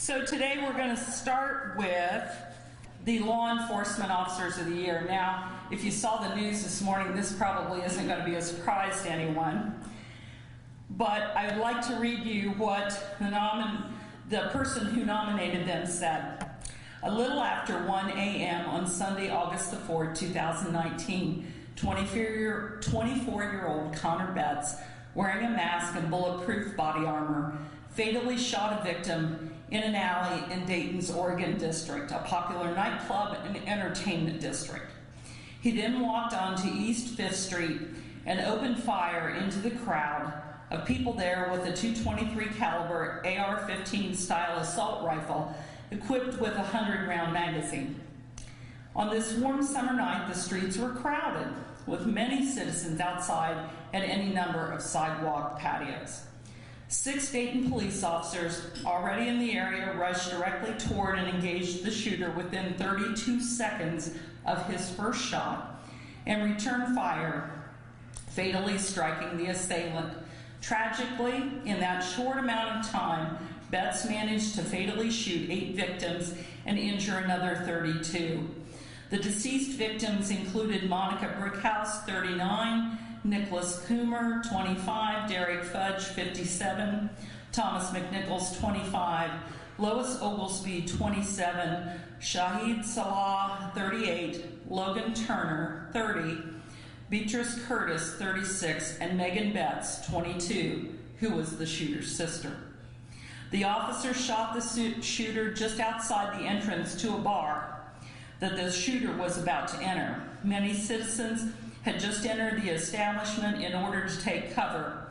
So today we're going to start with the Law Enforcement Officers of the Year. Now, if you saw the news this morning, this probably isn't going to be a surprise to anyone. But I would like to read you what the person who nominated them said. A little after 1 a.m. on Sunday, August the 4th, 2019, 24-year-old Connor Betts, wearing a mask and bulletproof body armor, fatally shot a victim in an alley in Dayton's Oregon District, a popular nightclub and entertainment district. He then walked onto East 5th Street and opened fire into the crowd of people there with a .223 caliber AR-15 style assault rifle equipped with a 100-round magazine. On this warm summer night, the streets were crowded, with many citizens outside at any number of sidewalk patios. 6 Dayton police officers already in the area rushed directly toward and engaged the shooter within 32 seconds of his first shot and returned fire, fatally striking the assailant. Tragically, in that short amount of time, Betts managed to fatally shoot 8 victims and injure another 32. The deceased victims included Monica Brickhouse, 39, Nicholas Coomer, 25, Derek Fudge, 57, Thomas McNichols, 25, Lois Oglesby, 27, Shahid Salah, 38, Logan Turner, 30, Beatrice Curtis, 36, and Megan Betts, 22, who was the shooter's sister. The officer shot the shooter just outside the entrance to a bar that the shooter was about to enter. Many citizens had just entered the establishment in order to take cover.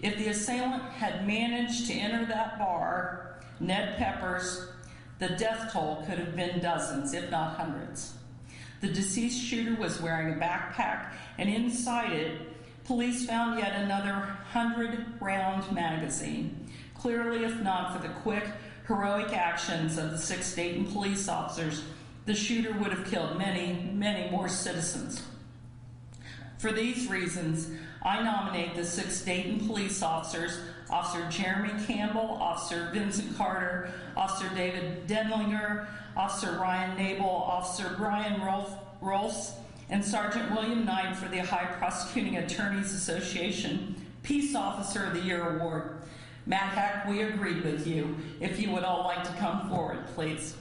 If the assailant had managed to enter that bar, Ned Peppers, the death toll could have been dozens, if not hundreds. The deceased shooter was wearing a backpack, and inside it, police found yet another 100-round magazine. Clearly, if not for the quick, heroic actions of the 6 Dayton police officers, the shooter would have killed many, many more citizens. For these reasons, I nominate the 6 Dayton police officers, Officer Jeremy Campbell, Officer Vincent Carter, Officer David Denlinger, Officer Ryan Nabel, Officer Brian Rolfs, and Sergeant William Knight for the Ohio Prosecuting Attorneys Association Peace Officer of the Year Award. Matt Heck, we agreed with you. If you would all like to come forward, please.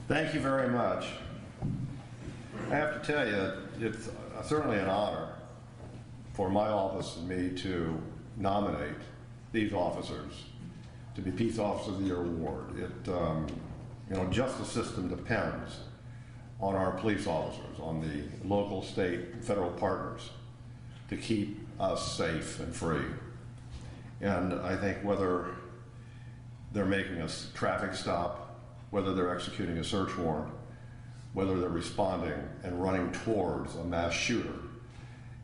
Thank you very much. I have to tell you, it's certainly an honor for my office and me to nominate these officers to be Peace Officer of the Year Award. Justice system depends on our police officers, on the local, state, and federal partners to keep us safe and free. And I think whether they're making a traffic stop, whether they're executing a search warrant, whether they're responding and running towards a mass shooter,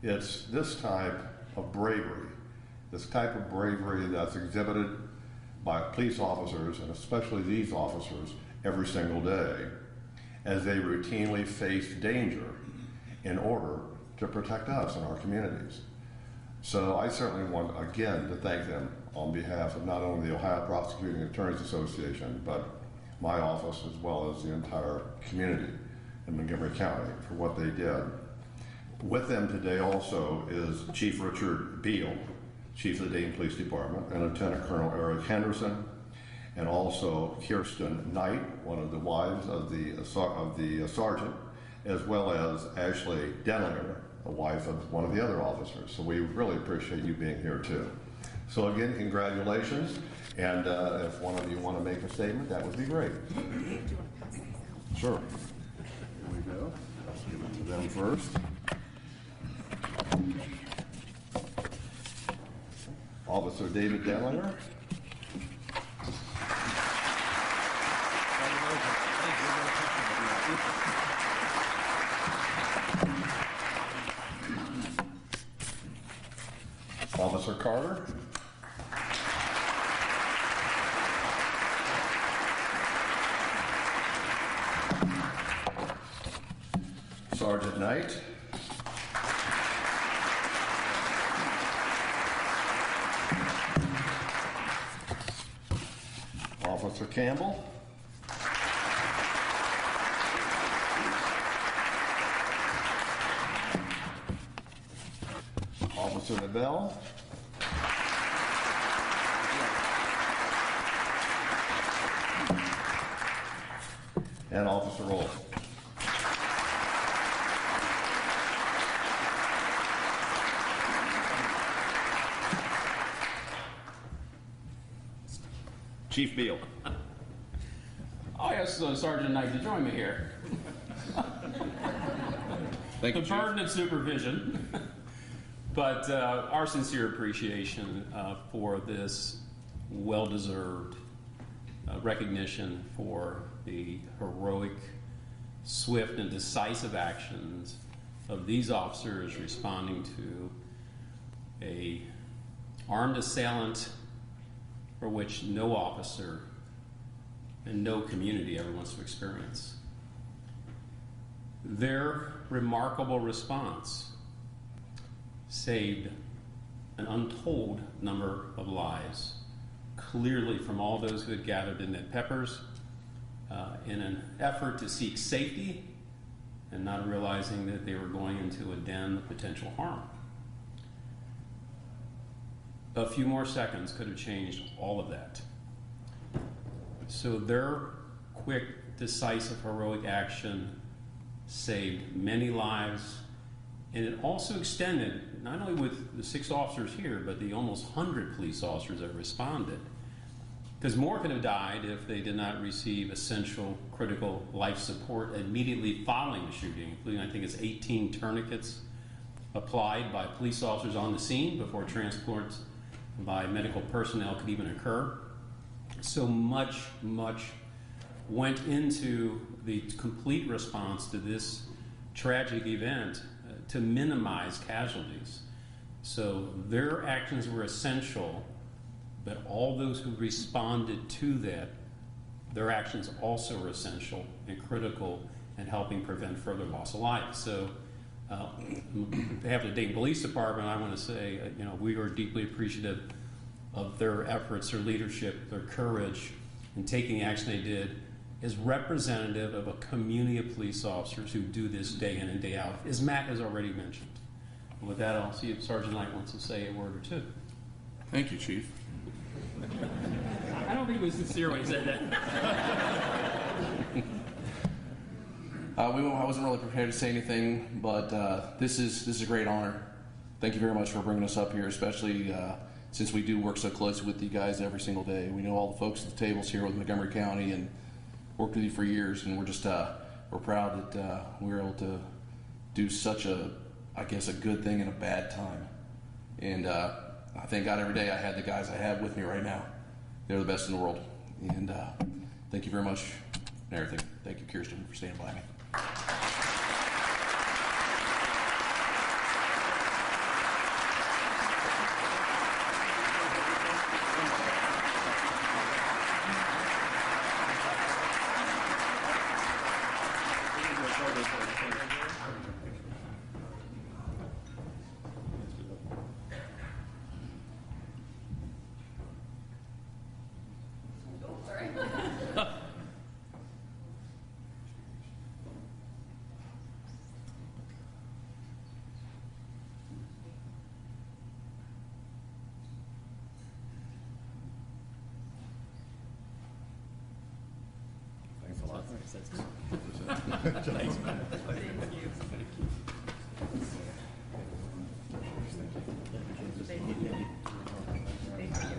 it's this type of bravery that's exhibited by police officers, and especially these officers, every single day, as they routinely face danger in order to protect us and our communities. So I certainly want, again, to thank them on behalf of not only the Ohio Prosecuting Attorneys Association, but my office as well as the entire community in Montgomery County for what they did. With them today also is Chief Richard Beal, Chief of the Dayton Police Department, and Lieutenant Colonel Eric Henderson, and also Kirsten Knight, one of the wives of the sergeant, as well as Ashley Denlinger, a wife of one of the other officers. So we really appreciate you being here too. So again, congratulations, and if one of you want to make a statement, that would be great. Sure. Here we go. Let's give it to them first. Officer David Dellinger. Officer Carter. Sergeant Knight. Officer Campbell. Officer Nabell. And Officer Roll. Chief Beal. I'll ask Sergeant Knight to join me here. Thank you, The Chief. burden of supervision, but our sincere appreciation for this well-deserved recognition for the heroic, swift, and decisive actions of these officers responding to a armed assailant for which no officer and no community ever wants to experience. Their remarkable response saved an untold number of lives, clearly from all those who had gathered in at Peppers in an effort to seek safety and not realizing that they were going into a den of potential harm. A few more seconds could have changed all of that. So their quick, decisive, heroic action saved many lives, and it also extended, not only with the 6 officers here, but the almost 100 police officers that responded. Because more could have died if they did not receive essential, critical life support immediately following the shooting, including, I think it's 18 tourniquets applied by police officers on the scene before transports by medical personnel could even occur. So much went into the complete response to this tragic event to minimize casualties. So their actions were essential, but all those who responded to that, their actions also were essential and critical in helping prevent further loss of life. So on behalf of the Dayton Police Department, I want to say, we are deeply appreciative of their efforts, their leadership, their courage in taking the action they did is representative of a community of police officers who do this day in and day out, as Matt has already mentioned. And with that, I'll see if Sergeant Knight wants to say a word or two. Thank you, Chief. I don't think he was sincere when he said that. I wasn't really prepared to say anything, but this is a great honor. Thank you very much for bringing us up here, especially since we do work so closely with you guys every single day. We know all the folks at the tables here with Montgomery County and worked with you for years, and we're just we're proud that we were able to do such a good thing in a bad time. And I thank God every day I had the guys I have with me right now. They're the best in the world. And thank you very much and everything. Thank you, Kirsten, for standing by me. Thanks a lot. Thanks, man.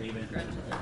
David.